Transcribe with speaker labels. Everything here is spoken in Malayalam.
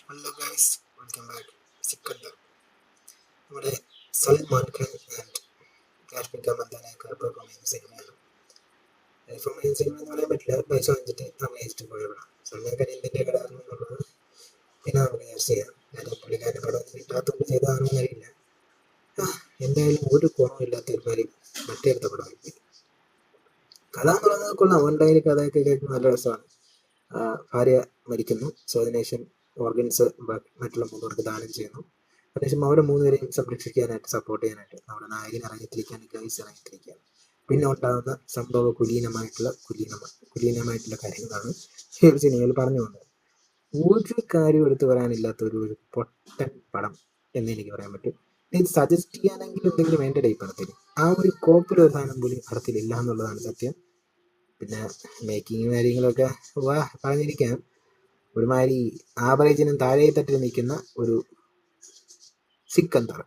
Speaker 1: Hello guys, welcome back. Sikandar നമ്മുടെ സൽമാൻ ഖാൻ ആൻഡ് കാശ്മീർ മന്ദാനയൊക്കെ പെർഫോം ചെയ്യുന്ന സിനിമയാണ്. പെർഫോം ചെയ്യുന്ന സിനിമ എന്ന് പറയാൻ പറ്റില്ല, പൈസ വാങ്ങിച്ചിട്ട് അഭിനയിച്ചിട്ട് പോയതാണ്. സൽമാൻ ഖാൻ എന്തിൻ്റെ കടായിരുന്നു എന്നുള്ളത് പിന്നെ നമുക്ക് ചർച്ച ചെയ്യാം. കാര്യം പുള്ളിക്കാരൻ്റെ പടം കിട്ടാത്തതുകൊണ്ട് ചെയ്തതാണെന്ന് അറിയില്ല. എന്തായാലും ഒരു കുറവില്ലാത്ത ഒരുമാതിരി മറ്റേടുത്ത പടമായി. കഥ എന്ന് പറയുന്നത് കൊള്ളാം. ഓൺലൈനിൽ കഥയൊക്കെ കേൾക്കുന്ന നല്ല രസമാണ്. ഭാര്യ മരിക്കുന്നു, സോ അതിനുശേഷം ഓർഗൻസ് മറ്റുള്ള മൂന്നുപേർക്ക് ദാനം ചെയ്യുന്നു. അതിനുശേഷം അവരെ മൂന്നുപേരെയും സംരക്ഷിക്കാനായിട്ട് സപ്പോർട്ട് ചെയ്യാനായിട്ട് നമ്മുടെ നായകൻ ഇറങ്ങിത്തിരിക്കുകയാണ്, ഗൈസ് ഇറങ്ങിത്തിരിക്കുകയാണ്. പിന്നെ ഉണ്ടാകുന്ന സംഭവ കുലീനമായിട്ടുള്ള കാര്യങ്ങളാണ് ഈ ഒരു സിനിമയിൽ പറഞ്ഞു പോകുന്നത്. ഒരു കാര്യം എടുത്തു പറയാനില്ലാത്ത ഒരു പൊട്ടൻ പടം എന്ന് എനിക്ക് പറയാൻ പറ്റും. ഇത് സജസ്റ്റ് ചെയ്യാനെങ്കിലും എന്തെങ്കിലും വേണ്ട ഈ പടത്തിൽ. ആ ഒരു കോപ്പിലൊരു സാധനം പോലും പടത്തിലില്ല എന്നുള്ളതാണ് സത്യം. പിന്നെ മേക്കിങ് കാര്യങ്ങളൊക്കെ പറഞ്ഞിരിക്കാം, ഒരുമാതിരി ആവറേജിനും താഴെ തട്ടിൽ നിൽക്കുന്ന ഒരു സിക്കന്ദർ.